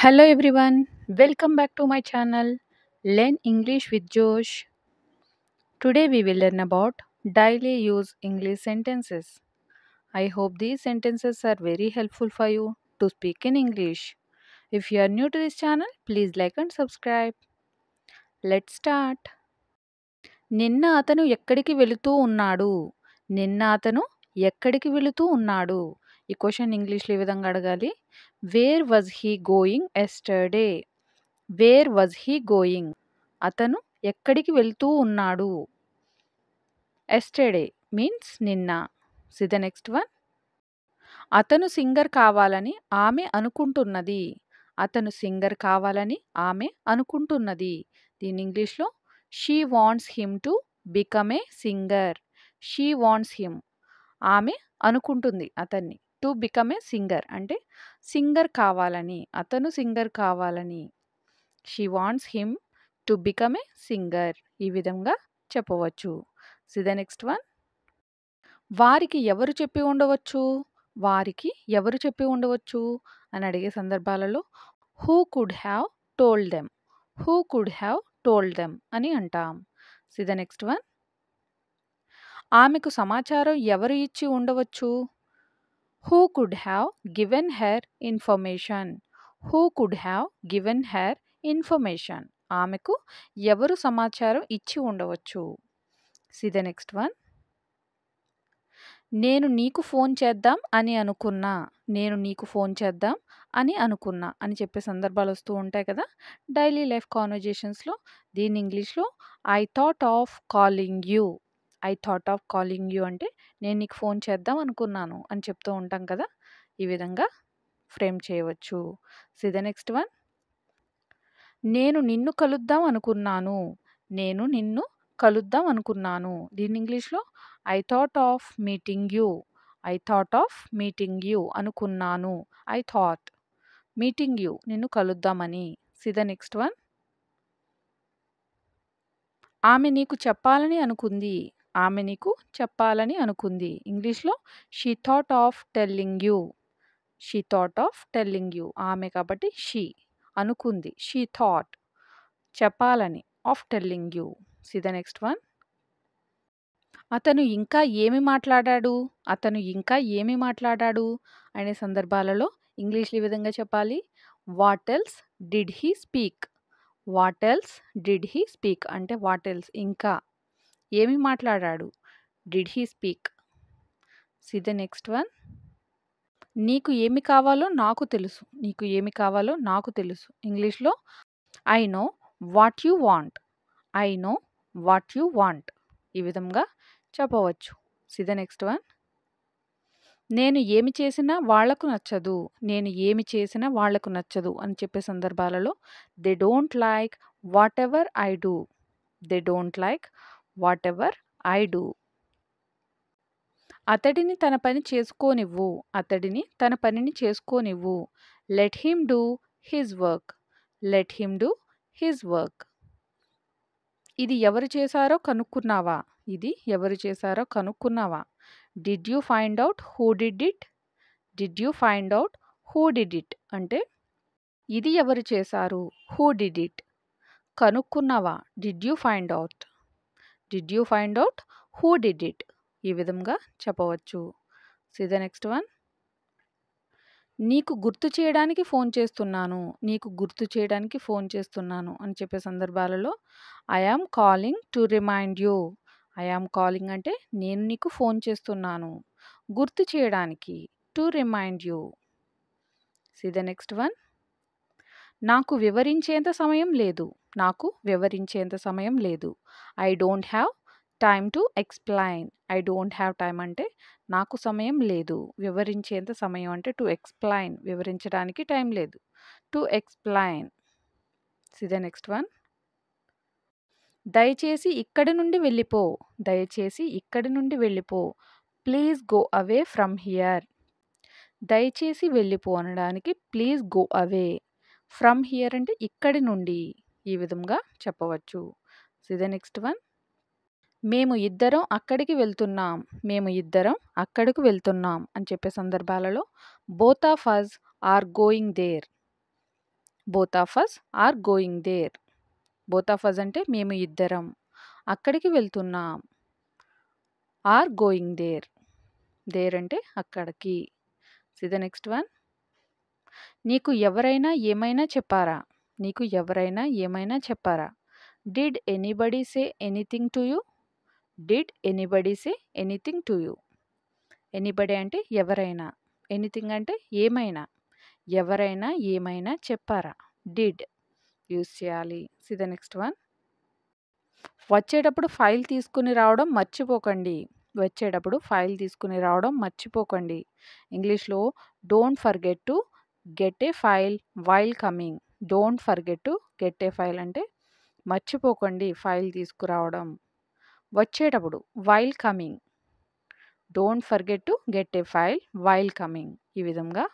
Hello everyone, welcome back to my channel Learn English with Josh. Today we will learn about daily use English sentences. I hope these sentences are very helpful for you to speak in English. If you are new to this channel, please like and subscribe. Let's start. నిన్న అతను ఎక్కడికి వెళుతూ ఉన్నాడు? నిన్న అతను ఎక్కడికి వెళుతూ ఉన్నాడు? ఈ క్వశ్చన్ ఇంగ్లీష్లో ఈ విధంగా అడగాలి. Where was he going yesterday? Where was he going? అతను ఎక్కడికి వెళ్తూ ఉన్నాడు? ఎస్టర్డే మీన్స్ నిన్న. C the next one. అతను సింగర్ కావాలని ఆమె అనుకుంటున్నది. అతను సింగర్ కావాలని ఆమె అనుకుంటున్నది. దీని ఇంగ్లీష్లో she wants him to become a singer. She wants him, ఆమె అనుకుంటుంది అతన్ని. టు బికమ్ ఏ సింగర్ అంటే సింగర్ కావాలని, అతను సింగర్ కావాలని. She wants him to become a singer. ఈ విధంగా చెప్పవచ్చు. C the next one. వారికి ఎవరు చెప్పి ఉండవచ్చు? వారికి ఎవరు చెప్పి ఉండవచ్చు అని అడిగే సందర్భాలలో who could have told them. Who could have told them అని అంటాం. See the next one. ఆమెకు సమాచారం ఎవరు ఇచ్చి ఉండవచ్చు? Who could have given her information. Who could have given her information. ఆమెకు ఎవరు సమాచారం ఇచ్చి ఉండవచ్చు? See the next one. నేను నీకు ఫోన్ చేద్దాం అని అనుకున్నా. నేను నీకు ఫోన్ చేద్దాం అని అనుకున్నా అని చెప్పే సందర్భాలు వస్తూ ఉంటాయి కదా డైలీ లైఫ్ కాన్వర్జేషన్స్లో. దీని ఇంగ్లీష్లో I thought of calling you. I thought of calling you అంటే నేను నీకు ఫోన్ చేద్దాం అనుకున్నాను అని చెప్తూ ఉంటాం కదా. ఈ విధంగా ఫ్రేమ్ చేయవచ్చు. C the next one. నేను నిన్ను కలుద్దాం అనుకున్నాను. నేను నిన్ను కలుద్దాం అనుకున్నాను. దీని ఇంగ్లీష్లో I thought of meeting you. I thought of meeting you అనుకున్నాను. ఐ థాట్ మీటింగ్ యూ నిన్ను కలుద్దామని. See the next one. ఆమె నీకు చెప్పాలని అనుకుంది. ఆమె నీకు చెప్పాలని అనుకుంది. ఇంగ్లీష్లో she thought of telling you. She thought of telling you. ఆమె కాబట్టి షీ, అనుకుంది షీ థాట్, చెప్పాలని of telling you. See the next one. అతను ఇంకా ఏమి మాట్లాడాడు? అతను ఇంకా ఏమి మాట్లాడాడు అనే సందర్భాలలో ఇంగ్లీష్లో ఈ విధంగా చెప్పాలి. What else did he speak. What else did he speak అంటే వాట్ ఎల్స్ ఇంకా ఏమి మాట్లాడాడు? Did he speak. C the next one. నీకు ఏమి కావాలో నాకు తెలుసు. నీకు ఏమి కావాలో నాకు తెలుసు. ఇంగ్లీష్లో I know what you want. I know what you want. ఈ విధంగా చెప్పవచ్చు. C the next one. నేను ఏమి చేసినా వాళ్లకు నచ్చదు. నేను ఏమి చేసినా వాళ్లకు నచ్చదు అని చెప్పే సందర్భాలలో they don't like whatever I do. They don't like whatever I do. అతడిని తన పని చేసుకోనివ్వు. అతడిని తన పనిని చేసుకోనివ్వు. Let him do his work. Let him do his work. ఇది ఎవరు చేశారో కనుక్కున్నావా? ఇది ఎవరు చేశారో కనుక్కున్నావా? Did you find out who did it. Did you find out who did it అంటే ఇది ఎవరు చేశారు? Who did it. కనుక్కున్నావా? Did you find out. Did you find out who did it. ఈ విధంగా చెప్పవచ్చు. C the next one. నీకు గుర్తు చేయడానికి ఫోన్ చేస్తున్నాను. నీకు గుర్తు చేయడానికి ఫోన్ చేస్తున్నాను అని చెప్పే సందర్భాలలో I am calling to remind you. I am calling అంటే నేను నీకు ఫోన్ చేస్తున్నాను. గుర్తు చేయడానికి to remind you. See the next one. నాకు వివరించేంత సమయం లేదు. నాకు వివరించేంత సమయం లేదు. I don't have time to explain. I don't have time అంటే నాకు సమయం లేదు. వివరించేంత సమయం అంటే టు ఎక్స్ప్లెయిన్, వివరించడానికి టైం లేదు. To explain. See the next one. దయచేసి ఇక్కడి నుండి వెళ్ళిపో. దయచేసి ఇక్కడి నుండి వెళ్ళిపో. Please go away from here. దయచేసి వెళ్ళిపో అనడానికి please go away. From here అంటే ఇక్కడి నుండి. ఈ విధంగా చెప్పవచ్చు. C the next one. మేము ఇద్దరం అక్కడికి వెళ్తున్నాం. మేము ఇద్దరం అక్కడికి వెళ్తున్నాం అని చెప్పే సందర్భాలలో both of us are going there. Both of us are going there. Both of us అంటే మేము ఇద్దరం అక్కడికి వెళ్తున్నాం. Are going there. దేర్ అంటే అక్కడికి. C the next one. నీకు ఎవరైనా ఏమైనా చెప్పారా? నీకు ఎవరైనా ఏమైనా చెప్పారా? Did anybody say anything to you? Did anybody say anything to you? Anybody అంటే ఎవరైనా, ఎనీథింగ్ అంటే ఏమైనా. ఎవరైనా ఏమైనా చెప్పారా? డిడ్ యూజ్ చేయాలి. C the next one. వచ్చేటప్పుడు ఫైల్ తీసుకుని రావడం మర్చిపోకండి. వచ్చేటప్పుడు ఫైల్ తీసుకుని రావడం మర్చిపోకండి. ఇంగ్లీష్లో don't forget to get a file while coming. Don't forget to get a file అంటే మర్చిపోకండి ఫైల్ తీసుకురావడం. వచ్చేటప్పుడు while coming. Don't forget to get a file while coming. ఈ విధంగా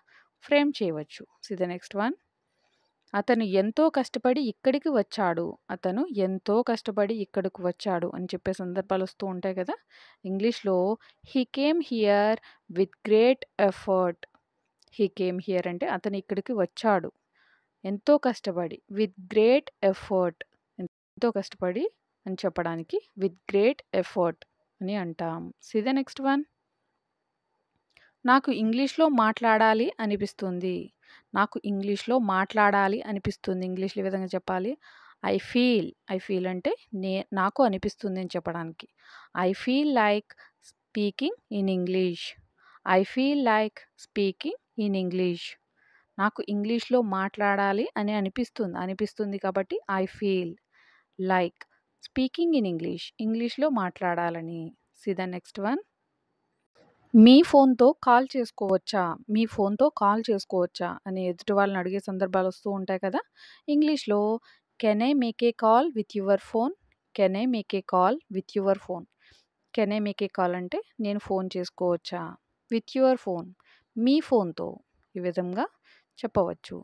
ఫ్రేమ్ చేయవచ్చు. C the next one. అతను ఎంతో కష్టపడి ఇక్కడికి వచ్చాడు. అతను ఎంతో కష్టపడి ఇక్కడికి వచ్చాడు అని చెప్పే సందర్భాలు వస్తూ ఉంటాయి కదా. ఇంగ్లీష్లో he came here with great effort. He came here అంటే అతను ఇక్కడికి వచ్చాడు ఎంతో కష్టపడి. విత్ గ్రేట్ ఎఫర్ట్ ఎంతో కష్టపడి అని చెప్పడానికి విత్ గ్రేట్ ఎఫర్ట్ అని అంటాం. See the next one. నాకు ఇంగ్లీష్లో మాట్లాడాలి అనిపిస్తుంది. నాకు ఇంగ్లీష్లో మాట్లాడాలి అనిపిస్తుంది. ఇంగ్లీష్లో ఈ విధంగా చెప్పాలి. I feel. ఐ ఫీల్ అంటే నాకు అనిపిస్తుంది అని చెప్పడానికి. I feel like speaking in English. I feel like speaking in English. నాకు ఇంగ్లీష్లో మాట్లాడాలి అని అనిపిస్తుంది. అనిపిస్తుంది కాబట్టి I feel like speaking in English. ఇంగ్లీష్లో మాట్లాడాలని. See the next one. మీ ఫోన్‌తో కాల్ చేసుకోవచ్చా? మీ ఫోన్‌తో కాల్ చేసుకోవచ్చా? అని ఎదుటి వాళ్ళని అడిగే సందర్భాలు వస్తూ ఉంటాయి కదా. ఇంగ్లీష్‌లో can I make a call with your phone? Can I make a call with your phone? Can I make a call అంటే నేను ఫోన్ చేసుకోవచ్చా? విత్ యువర్ ఫోన్ మీ ఫోన్‌తో ఈ విధంగా చెప్పవచ్చు.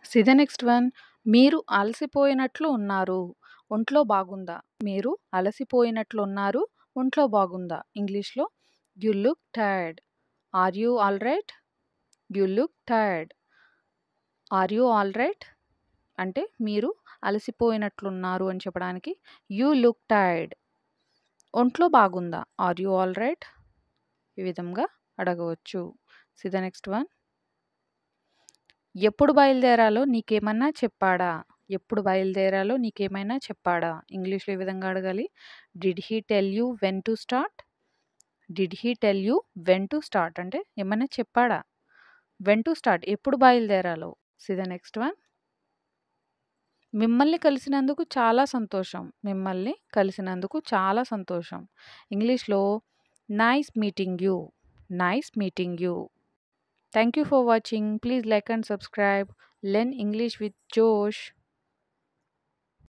C the next one. మీరు అలసిపోయినట్లు ఉన్నారు. ఒంట్లో బాగుందా? మీరు అలసిపోయినట్లు ఉన్నారు. ఒంట్లో బాగుందా? ఇంగ్లీష్‌లో you look tired. Are you all right? You look tired. Are you all right? అంటే మీరు అలసిపోయినట్లున్నారు అని చెప్పడానికి యూ లుక్ టైర్డ్. ఒంట్లో బాగుందా? Are you all right? ఈ విధంగా అడగవచ్చు. See the next one. ఎప్పుడు బయలుదేరాలో నీకేమన్నా చెప్పాడా? ఎప్పుడు బయలుదేరాలో నీకేమైనా చెప్పాడా? ఇంగ్లీష్‌లో ఈ విధంగా అడగాలి. Did he tell you when to start? Did he tell you when to start అంటే ఏమన్నా చెప్పాడా? వెన్ టు స్టార్ట్ ఎప్పుడు బయలుదేరాలో. See the next one. మిమ్మల్ని కలిసినందుకు చాలా సంతోషం. మిమ్మల్ని కలిసినందుకు చాలా సంతోషం. ఇంగ్లీష్‌లో nice meeting you. Nice meeting you. Thank you for watching. Please like and subscribe. Learn English with Josh.